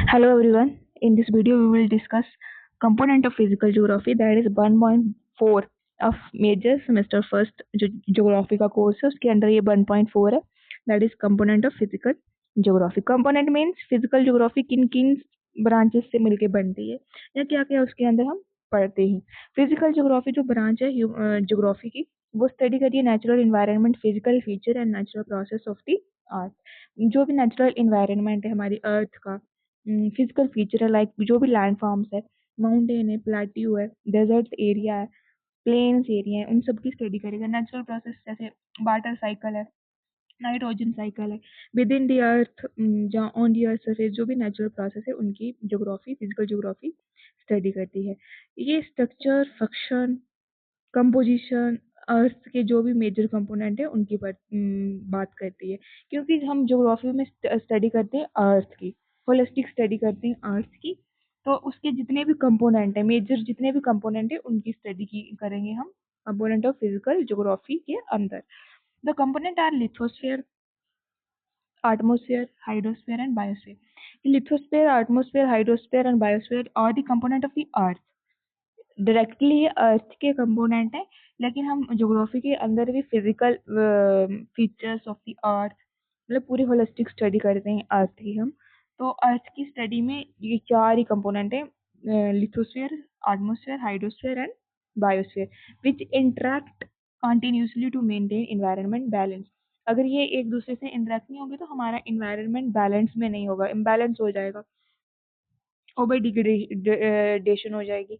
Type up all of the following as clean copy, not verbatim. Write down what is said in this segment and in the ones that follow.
Hello everyone. In this video we will discuss component of physical geography, that is 1.4 of major semester first जो geography का course है उसके अंदर ये 1.4 है, that is component of physical geography. Component means physical geography किन किन branches से मिलके बनती है या क्या क्या उसके अंदर हम पढ़ते हैं. फिजिकल ज्योग्राफी जो ब्रांच है ज्योग्राफी की वो स्टडी करिए natural environment, physical feature and natural process of the अर्थ. जो भी नेचुरल इन्वायरमेंट है हमारी अर्थ का, फिजिकल फीचर है लाइक जो भी लैंड फॉर्म्स है, माउंटेन है, प्लेट्यू है, डेजर्ट एरिया है, प्लेन्स एरिया है, उन सब की स्टडी करेगा. नेचुरल प्रोसेस जैसे वाटर साइकिल है, नाइट्रोजन साइकिल है, विद इन दी अर्थ, जहाँ ऑन दी अर्थ सरफेस जो भी नेचुरल प्रोसेस है उनकी ज्योग्राफी, फिजिकल ज्योग्राफी स्टडी करती है. ये स्ट्रक्चर, फंक्शन, कंपोजिशन, अर्थ के जो भी मेजर कंपोनेंट है उनकी बात करती है. क्योंकि हम ज्योग्राफी में स्टडी करते हैं अर्थ की, होलिस्टिक स्टडी करते हैं अर्थ की, तो उसके जितने भी कंपोनेंट है, मेजर जितने भी कंपोनेंट है उनकी स्टडी की करेंगे हम कंपोनेंट ऑफ फिजिकल ज्योग्राफी के अंदर. The component are lithosphere, atmosphere, hydrosphere and biosphere. The lithosphere, atmosphere, hydrosphere and biosphere are the component of the earth. Directly earth के कंपोनेंट है, लेकिन हम ज्योग्राफी के अंदर भी physical features of the earth, मतलब पूरी होलिस्टिक स्टडी करते हैं अर्थ की हम. तो अर्थ की स्टडी में ये चार ही कंपोनेंट है, lithosphere, atmosphere, hydrosphere and biosphere, which interact continuously to maintain environment balance. अगर ये एक दूसरे से इंटरैक्ट नहीं होंगे तो हमारा इन्वायरमेंट बैलेंस में नहीं होगा, इम्बैलेंस हो जाएगा, ओवर डिग्रेडेशन हो जाएगी,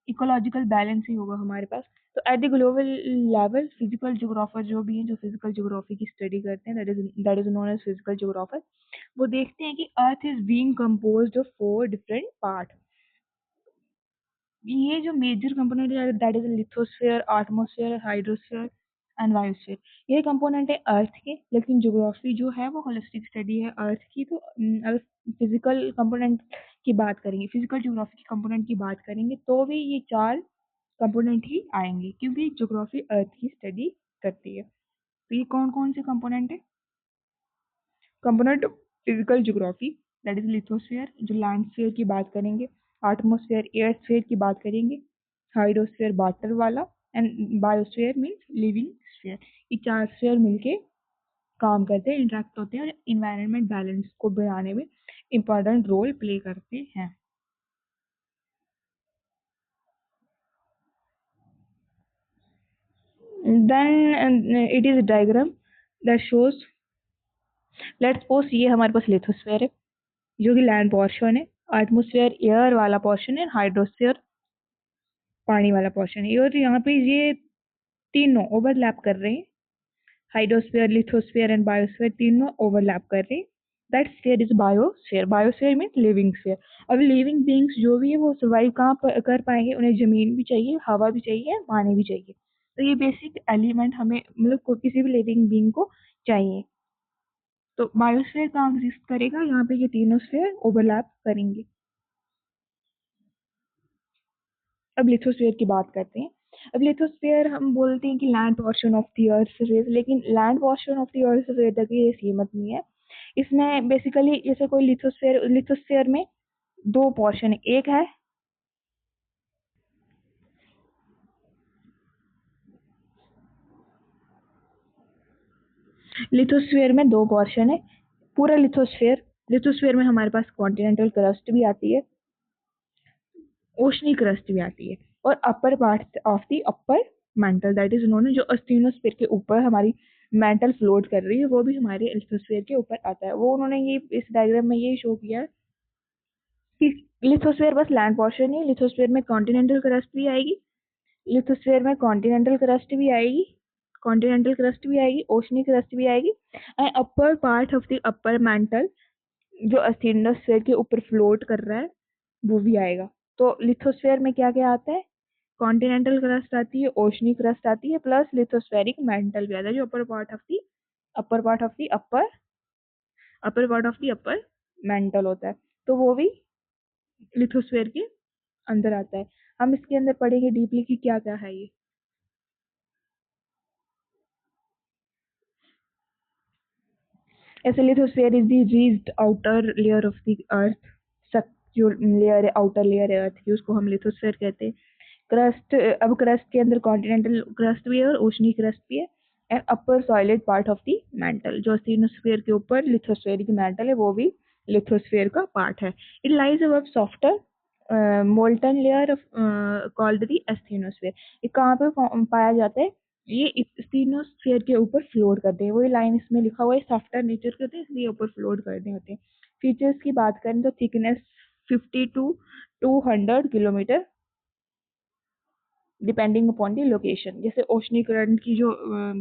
इकोलॉजिकल बैलेंस ही होगा हमारे पास. तो at the global level physical geographer जो भी हैं, जो फिजिकल ज्योग्राफी की स्टडी करते हैं, that is known as physical geographer, वो देखते हैं कि earth is being composed of 4 different part. ये जो मेजर कंपोनेंट है that is lithosphere, atmosphere, hydrosphere and biosphere, ये कंपोनेंट है अर्थ के. लेकिन ज्योग्राफी जो है वो होलिस्टिक स्टडी है अर्थ की. तो अगर फिजिकल कंपोनेंट की बात करेंगे, फिजिकल ज्योग्राफी के कंपोनेंट की बात करेंगे तो भी ये चार कंपोनेंट ही आएंगे, क्योंकि ज्योग्राफी अर्थ की स्टडी करती है. तो ये कौन कौन से कंपोनेंट है? Component physical geography, that is lithosphere जो लैंड स्फीयर की बात करेंगे, एटमॉस्फेयर एयर स्फीयर की बात करेंगे, हाइड्रोस्फीयर वाटर वाला and biosphere means living sphere. ये चार स्फीयर मिलके काम करते हैं, इंटरेक्ट होते हैं और इन्वायरमेंट बैलेंस को बढ़ाने में इंपॉर्टेंट रोल प्ले करते हैं. Then it is a diagram that shows, let's suppose ये हमारे पास लिथोस्फेयर है जो कि लैंड पोर्शन है, एटमॉस्फेयर एयर वाला पोर्शन है, हाइड्रोस्फेयर पानी वाला पोर्शन है. और यहाँ पे ये तीनों ओवरलैप कर रहे हैं, हाइड्रोस्फेयर, लिथोस्फेयर एंड बायोस्फेयर तीनों ओवरलैप कर रहे हैं. That sphere is biosphere. Biosphere mean living sphere. अब लिविंग बींग्स जो भी है वो सर्वाइव कहाँ कर पाएंगे? उन्हें जमीन भी चाहिए, हवा भी चाहिए, पानी भी चाहिए. तो ये बेसिक एलिमेंट हमें, मतलब किसी भी लिविंग बींग को चाहिए. तो बायोस्फीयर कहाँ एग्जिस्ट करेगा? यहाँ पे ये तीनों स्फीयर ओवरलैप करेंगे. अब लिथोस्फीयर की बात करते हैं. अब लिथोस्फीयर हम बोलते हैं कि land portion of the earth surface, लेकिन land portion of the earth surface तक ये सीमित नहीं है. इसमें बेसिकली जैसे कोई लिथोस्फीयर में दो पोर्शन है. एक है लिथोस्फीयर में दो पोर्शन है. पूरा लिथोस्फीयर में हमारे पास कॉन्टिनेंटल क्रस्ट भी आती है, ओशनी क्रस्ट भी आती है, और अपर part of the upper mental, that is known, जो अस्टिनोस्फीयर के ऊपर हमारी मेंटल फ्लोट कर रही है वो भी हमारे लिथोस्फीयर के ऊपर आता है. वो उन्होंने ये इस डायग्राम में ये शो किया कि लिथोस्फीयर बस लैंड पोर्शन है, लिथोस्फीयर में कॉन्टिनेंटल क्रस्ट भी आएगी, लिथोस्फीयर में कॉन्टिनेंटल क्रस्ट भी आएगी, ओशनी क्रस्ट भी आएगी, and upper part of the upper mental जो अस्थिनोस्फीयर के ऊपर फ्लोट कर रहा है वो भी आएगा. तो लिथोस्फीयर में क्या क्या आता है? कॉन्टिनेंटल क्रस्ट आती है, ओशनी क्रस्ट आती है, प्लस लिथोस्फेरिक मेंटल भी आता है जो अपर part of the upper mantle होता है. तो वो भी लिथोस्फीयर के अंदर आता है. हम इसके अंदर पढ़ेंगे डीपली कि क्या क्या है ये. ऐसे lithosphere is the reached outer layer of the अर्थ. जो लेयर है, आउटर लेयर है अर्थ की, उसको हम लिथोस्फीयर कहते हैं। क्रस्ट, अब क्रस्ट के अंदर कॉन्टिनेंटल क्रस्ट भी है और ओशनी क्रस्ट भी है। And upper solid part of the mental, जो स्टीनोस्फीयर के ऊपर लिथोस्फेरिक मेंटल है वो भी लिथोस्फीयर का पार्ट है। It lies above softer molten layer called the asthenosphere. ये कहाँ पे पाया जाता है? ये स्टीनोस्फीयर के ऊपर फ्लोट करते हैं। वही लाइन इसमें लिखा हुआ है, सॉफ्टर नेचर के होते हैं इसलिए ऊपर फ्लोट करते होते हैं। फीचर्स की बात करें तो thickness 50 to 200 kilometre depending upon the location. जैसे ओशनी करंट की जो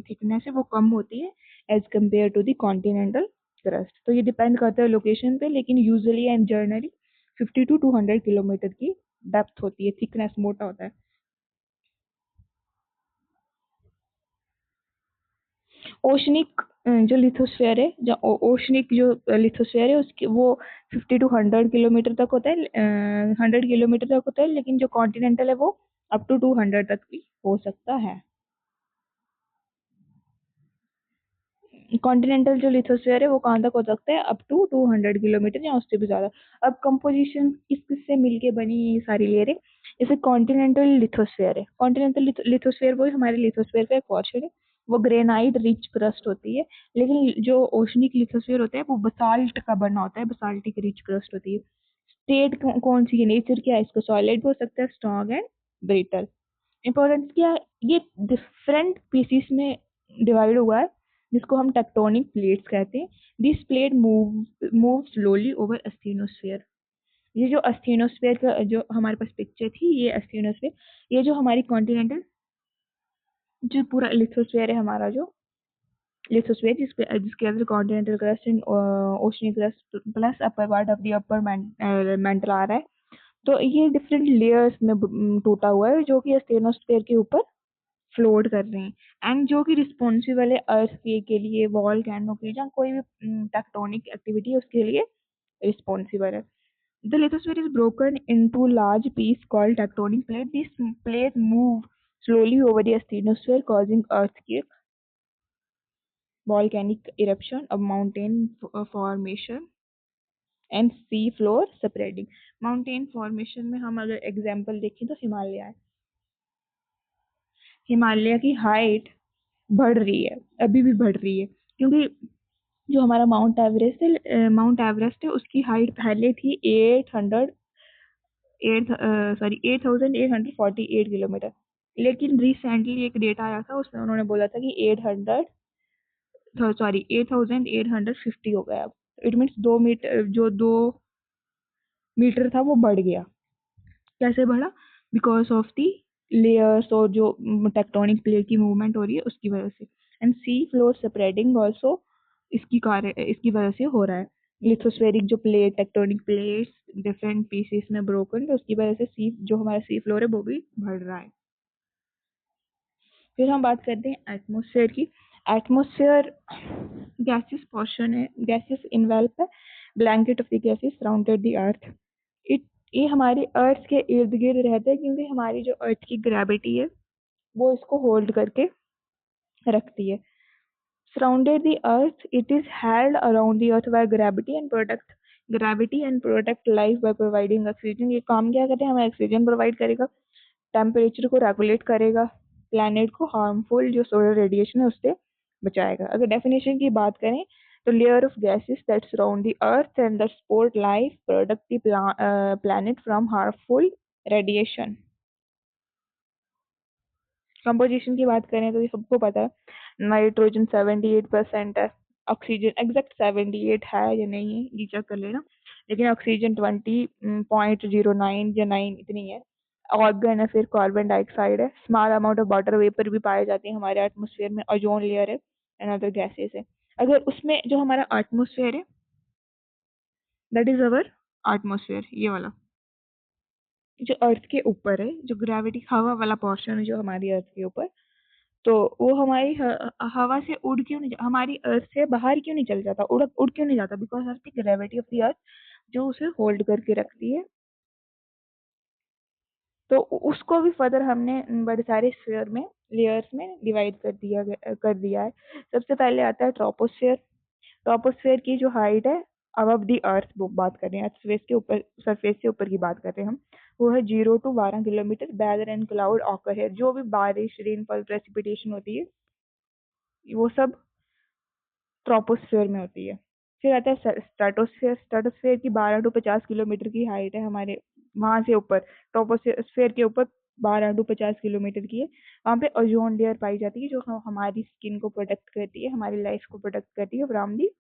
थिकनेस है वो कम होती है as compare to the continental crust. तो ये डिपेंड करता है लोकेशन पे, लेकिन usually and generally 50 to 200 kilometre की डेप्थ होती है, थिकनेस मोटा होता है। ओशनिक जो लिथोस्फेयर है, जो ओशनिक जो लिथोस्फेयर है उसकी वो 50 to 100 किलोमीटर तक होता है, 100 किलोमीटर तक होता है, लेकिन जो कॉन्टिनेंटल है वो अप टू 200 तक भी हो सकता है। कॉन्टिनेंटल जो लिथोस्फीयर है वो कहाँ तक हो सकता है? अप टू 200 किलोमीटर या उससे भी ज़्यादा। अब कंपोजिशन किस किस से मिलके बनी ये सारी लेयरें? जैसे कॉन्टिनेंटल लिथोस्फीयर है, कॉन्टिनेंटल लिथोस्फीयर वो हमारे लिथोस्फीयर का एक पोर्शन है, वो ग्रेनाइट रिच क्रस्ट होती है। लेकिन जो ओशनिक लिथोस्फीयर होता है वो बसाल्ट का बना होता है, बसाल्टिक रिच क्रस्ट होती है। स्टेट कौन सी है, नेचर क्या है इसका? सॉलिड भी हो सकता है, स्ट्रॉन्ग एंड ब्रिटल। इंपॉर्टेंस क्या है? ये डिफरेंट पीसीस में डिवाइड हुआ है, जिसको हम टेक्टोनिक प्लेट्स कहते हैं। This plate move slowly over asthenosphere. ये जो अस्थिनोस्फेयर का जो हमारे पास पिक्चर थी, ये अस्थिनोस्फेयर, ये जो हमारी कॉन्टिनेंटल जो पूरा लिथोस्फेयर है हमारा, जो लिथोस्फेयर जिसके अंदर continental crust and oceanic crust plus upper part of the upper mantle आ रहा है। तो ये डिफरेंट लेयर्स में टूटा हुआ है जो कि अस्थिनोस्फेयर के ऊपर फ्लोट कर रहे हैं, एंड जो कि रिस्पॉन्सिबल है अर्थ के लिए, वॉल्केनो के, या कोई भी टेक्टोनिक एक्टिविटी है उसके लिए रिस्पॉन्सिबल है। The lithosphere is broken into large piece called tectonic plate. This plate move slowly over the asthenosphere causing earthquake, volcanic eruption, a mountain formation and sea floor spreading। Mountain formation में हम अगर example देखें तो हिमालय है, हिमालय की height बढ़ रही है, अभी भी बढ़ रही है, क्योंकि जो हमारा माउंट एवरेस्ट है उसकी हाइट पहले थी 8,848 किलोमीटर। लेकिन रिसेंटली एक डेटा आया था, उसमें उन्होंने बोला था कि 8,850 हो गया। अब इट मीन्स 2 मीटर, जो 2 मीटर था वो बढ़ गया। कैसे बढ़ा? बिकॉज ऑफ दी लेयर्स और जो टेक्टोनिक प्लेट की मूवमेंट हो रही है उसकी वजह से। And sea floor spreading also इसकी वजह से हो रहा है। लिथोस्फेरिक जो plate, tectonic plates different pieces में ब्रोकन, तो उसकी वजह से सी जो हमारा सी फ्लोर है वो भी बढ़ रहा है। फिर हम बात करते हैं एटमोसफेयर की। एटमोसफेयर गैसियस पोर्शन है, गैसियस इन्वेल्प है, blanket of the gases surrounded the earth. It ये हमारे अर्थ के इर्द गिर्द रहता है, क्योंकि हमारी जो अर्थ की ग्रेविटी है वो इसको होल्ड करके रखती है। Surrounded the earth, it is held around the earth by gravity and protect life by providing oxygen। ये काम क्या करते हैं? हमें ऑक्सीजन प्रोवाइड करेगा, टेम्परेचर को रेगुलेट करेगा, प्लैनेट को हार्मफुल जो सोलर रेडिएशन है उससे बचाएगा। अगर डेफिनेशन की बात करें तो layer of gases that surround the earth and that support life, protect the planet from harmful radiation. Composition की बात करें तो ये सबको पता है, नाइट्रोजन 78% है, ऑक्सीजन एग्जैक्ट 78 है या नहीं ये चेक कर लेना, लेकिन ऑक्सीजन 20.09 या 9 इतनी है। ऑर्गन है, फिर कार्बन डाइऑक्साइड है, small amount of water vapour भी पाए जाते हैं हमारे एटमोसफेयर में, ओजोन लेयर है एंड अदर गैसेस है। अगर उसमें जो हमारा एटमोसफेयर है, दैट इज अवर एटमोसफेयर, ये वाला जो अर्थ के ऊपर है, जो ग्रेविटी हवा वाला पोर्शन है जो हमारी अर्थ के ऊपर, तो वो हमारी हवा से उड़ क्यों नहीं हमारी अर्थ से बाहर क्यों नहीं चल जाता, उड़ क्यों नहीं जाता? Because of the gravity of the अर्थ जो उसे होल्ड करके रखती है। तो उसको भी फर्दर हमने बड़े सारे स्फीयर में, लेयर्स में डिवाइड कर दिया है। सबसे पहले आता है ट्रोपोस्फेयर। ट्रोपोस्फेयर की जो हाइट है अबव द अर्थ बात कर रहे हैं, सरफेस के ऊपर, सरफेस से ऊपर की बात कर रहे हैं हम, वो है 0 to 12 kilometre. Weather and cloud occur है, जो भी बारिश, रेनफॉल, प्रेसिपिटेशन होती है वो सब ट्रोपोस्फेयर में होती है। फिर आता है स्ट्रेटोस्फेयर। स्ट्रेटोस्फेयर की 12 to 50 किलोमीटर की हाइट है हमारे वहां से ऊपर, ट्रोपोस्फेयर के ऊपर 12 to 50 किलोमीटर की है। वहाँ पे ओजोन लेयर पाई जाती है, जो हमारी स्किन को प्रोटेक्ट करती है, हमारी लाइफ को प्रोटेक्ट करती है from the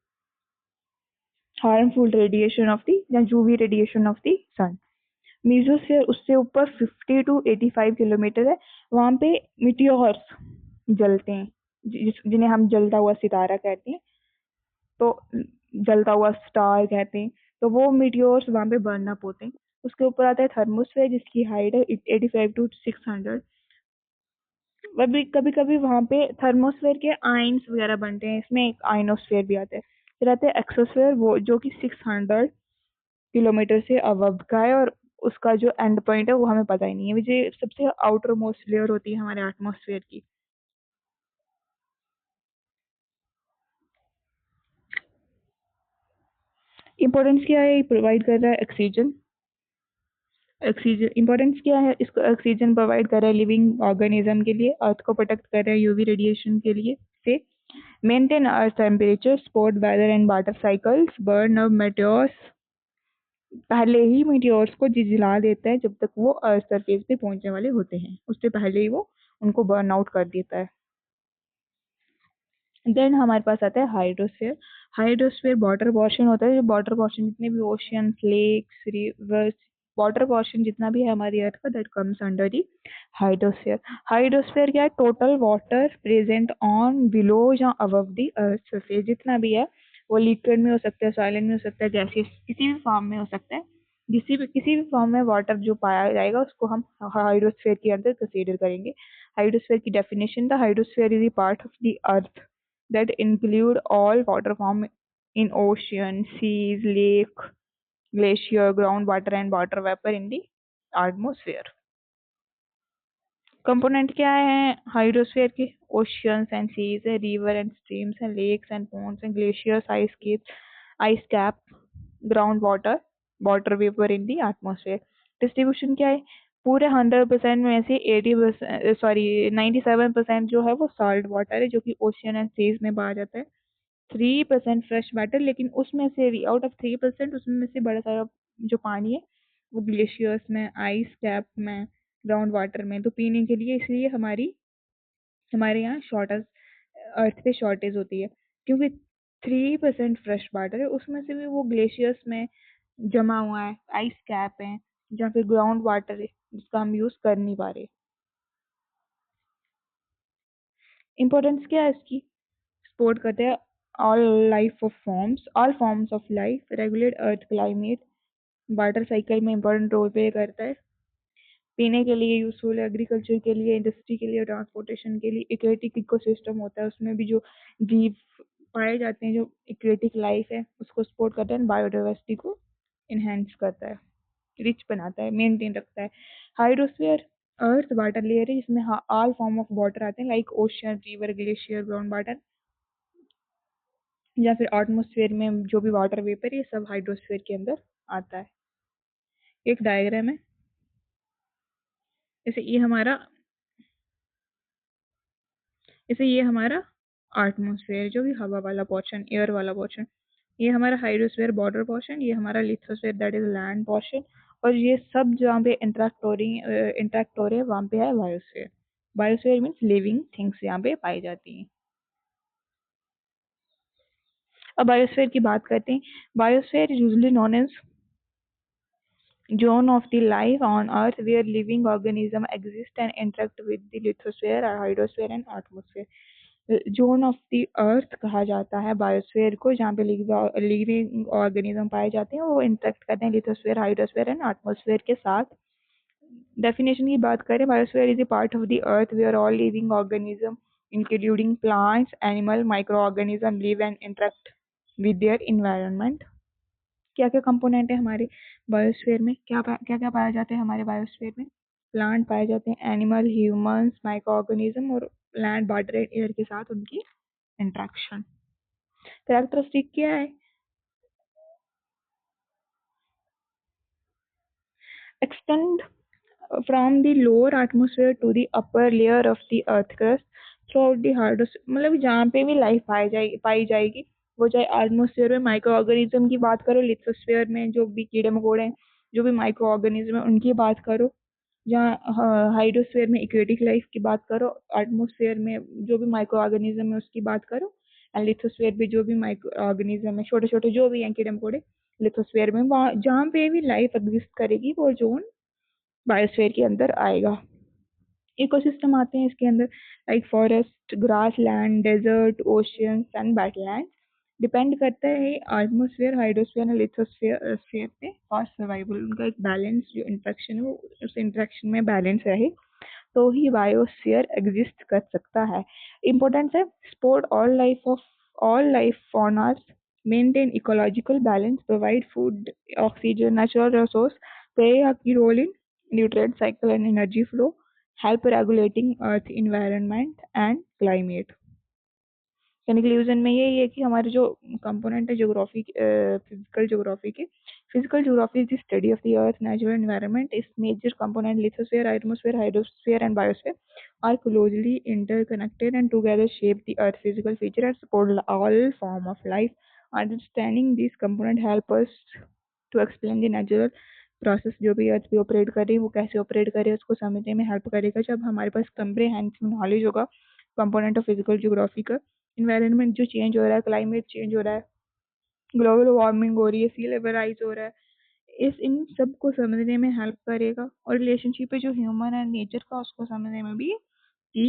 harmful radiation of the या UV radiation of the sun. Mesosphere उससे ऊपर 50 to 85 किलोमीटर है। वहाँ पे मिटियोर्स जलते हैं, जिन्हें हम जलता हुआ सितारा कहते हैं, तो जलता हुआ स्टार कहते हैं। तो वो मीटियोर्स वहाँ पे बर्न अप होते हैं। उसके ऊपर आता है थर्मोस्फेयर, जिसकी हाइट है 85 to 600। कभी कभी वहाँ पे थर्मोस्फेयर के आइंस वगैरह बनते हैं, इसमें एक आइनोस्फेयर भी आता है। फिर आता है एक्सोस्फेयर, वो जो कि 600 किलोमीटर से अबव का है, और उसका जो एंड पॉइंट है वो हमें पता ही नहीं है। मुझे सबसे आउटर मोस्ट लेयर होती है हमारे एटमॉस्फेयर की। इंपॉर्टेंस क्या है, प्रोवाइड कर रहा है ऑक्सीजन। ऑक्सीजन इंपॉर्टेंस क्या है, इसको ऑक्सीजन प्रोवाइड कर रहा है लिविंग ऑर्गेनिज्म के लिए, अर्थ को प्रोटेक्ट कर रहा है यूवी रेडिएशन के लिए से, maintain earth temperature, support weather and water cycles, burn off meteors. पहले ही मीटियोर्स को जिला देता है जब तक वो अर्थ सरफेस पे पहुंचने वाले होते हैं, उससे पहले ही वो उनको बर्न आउट कर देता है। देन हमारे पास आता है हाइड्रोस्फीयर। हाइड्रोस्फीयर वाटर पोर्शन होता है, जो वाटर पोर्शन जितने भी ocean, lakes, rivers, water portion जितना भी है हमारी अर्थ का, that comes under the hydrosphere. Hydrosphere क्या है, total water present on, below या अबव दी अर्थ सरफेस, जितना भी है वो लिक्विड में हो सकता है, सॉइलेंट में हो सकता है, गैसियस किसी भी फॉर्म में हो सकता है। किसी भी फॉर्म में वाटर जो पाया जाएगा उसको हम हाइड्रोस्फीयर के अंदर कंसीडर करेंगे। हाइड्रोस्फीयर की definition, the hydrosphere is a part of the earth that include all water form in ocean, seas, lake, glacier, groundwater and water vapor in the atmosphere. Component क्या है हाइड्रोस्फीयर के, oceans and seize है, river and streams हैं, lakes and Pond's हैं, glaciers, ice cap, ground water, water vapour इन दी atmosphere. Distribution क्या है, पूरे 100% में से 97% जो है वो सॉल्ट वाटर है, जो कि ओशियन एंड सीज में पाया जाता है। 3% फ्रेश वाटर, लेकिन उसमें से भी आउट ऑफ 3% उसमें से बड़ा सारा जो पानी है वो ग्लेशियर्स में, आइस कैप में, ग्राउंड वाटर में, तो पीने के लिए, इसलिए हमारे यहाँ शॉर्टेज, अर्थ पे शॉर्टेज होती है, क्योंकि 3% फ्रेश वाटर है, उसमें से भी वो ग्लेशियर्स में जमा हुआ है, आइस कैप है, या फिर ग्राउंड वाटर है जिसका हम यूज कर नहीं पा रहे। इम्पोर्टेंस क्या है इसकी, सपोर्ट करते हैं all forms of life, regulate earth climate, water cycle में इंपॉर्टेंट रोल प्ले करता है, पीने के लिए यूजफुल है, एग्रीकल्चर के लिए, इंडस्ट्री के लिए, ट्रांसपोर्टेशन के लिए। इक्वेटिक इकोसिस्टम होता है, उसमें भी जो जीव पाए जाते हैं, जो इक्वेटिक लाइफ है उसको सपोर्ट करता है, बायोडाइवर्सिटी को इनहेंस करता है, रिच बनाता है, मेंटेन रखता है। हाइड्रोस्फीयर अर्थ वाटर लेयर है, जिसमें ऑल फॉर्म ऑफ वाटर आते हैं, like ocean, river, glacier, ground water, या फिर एटमॉस्फेयर में जो भी वाटर वेपर, ये सब हाइड्रोस्फीयर के अंदर आता है। एक डायग्राम है, जैसे ये हमारा एटमॉस्फेयर, जो कि हवा वाला पोर्शन, एयर वाला पोर्शन, ये हमारा हाइड्रोस्फीयर बॉर्डर पोर्शन, ये हमारा lithosphere that is land portion, और ये सब जहाँ पे इंटरेक्ट हो रहे हैं वहाँ पे है biosphere. Biosphere means living things यहाँ पे पाई जाती हैं। अब बायोस्फीयर की बात करते हैं। Biosphere is usually known as zone of the life on earth where living organisms exist and interact with the lithosphere, hydrosphere and atmosphere. Zone of the अर्थ कहा जाता है बायोस्फीयर को, जहाँ पे लिविंग ऑर्गेनिज्म पाए जाते हैं, वो इंटरेक्ट करते हैं लिथोस्फीयर, हाइड्रोस्फीयर एंड एटमॉस्फेयर के साथ। डेफिनेशन की बात करें, biosphere is a part of the earth where all living organism including plants, animal, micro organism live and interact with their environment. क्या क्या कंपोनेंट है हमारे बायोस्फीयर में, क्या क्या पाया जाता है हमारे बायोस्फीयर में, प्लांट पाए जाते हैं, एनिमल, ह्यूमंस, माइक्रो ऑर्गेनिज्म, और लैंड, वाटर एंड एयर के साथ उनकी इंट्रैक्शन। कैरेक्टरिस्टिक क्या है, extend from the lower atmosphere to the upper layer of the earth crust throughout the hardest, मतलब जहाँ पे भी लाइफ पाई जाएगी, वो चाहे एटमोसफेयर में माइक्रो ऑर्गेनिज्म की बात करो, लिथोस्फेयर में जो भी कीड़े मकोड़े हैं, जो भी माइक्रो ऑर्गेनिज्म है उनकी बात करो, जहाँ हाइड्रोस्फेयर में एक्वेटिक लाइफ की बात करो, एटमोसफेयर में जो भी माइक्रो ऑर्गेनिज्म है उसकी बात करो, एंड लिथोस्फेयर भी जो भी माइक्रो ऑर्गेनिज्म है छोटे छोटे जो भी हैं कीड़े मकोड़े, लिथोस्फेयर में वहाँ जहाँ पे भी लाइफ एग्जिस्ट करेगी वो जोन बायोस्फीयर के अंदर आएगा। इकोसिस्टम आते हैं इसके अंदर, like forest, grassland, desert, oceans and wetland. Depend करता है atmosphere, hydrosphere and lithosphere sphere पे फॉर सर्वाइवल। उनका एक बैलेंस जो इंटरेक्शन है वो उस इंटरेक्शन में बैलेंस रहे तो ही बायोस्फीयर एग्जिस्ट कर सकता है। इम्पोर्टेंस है, support all life forms, maintain ecological balance, provide food, oxygen, natural resource, play a key role in nutrient cycle and energy flow, help regulating earth environment and climate। Conclusion में यही है कि हमारे जो कंपोनेंट है geography, physical geography के, physical geography is the study of the earth natural environment. इस major component lithosphere, atmosphere, hydrosphere and biosphere are closely interconnected and together shape the earth physical feature and support all form of life। Understanding these components help us to explain the natural process जो भी अर्थ पे operate कर रही है वो कैसे operate करे उसको समझने में हेल्प करेगा। जब हमारे पास कम्प्रिहेंसिव नॉलेज होगा कंपोनेंट ऑफ फिजिकल ज्योग्राफी का, इन्वायरमेंट जो चेंज हो रहा है, क्लाइमेट चेंज हो रहा है, ग्लोबल वार्मिंग हो रही है, सी लेवल राइज हो रहा है, इस इन सब को समझने में हेल्प करेगा। और रिलेशनशिप है जो ह्यूमन एंड नेचर का उसको समझने में भी की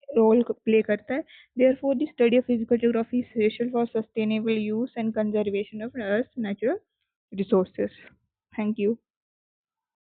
रोल प्ले करता है। Therefore the study of physical geography is essential for sustainable use and conservation of earth natural resources. Thank you.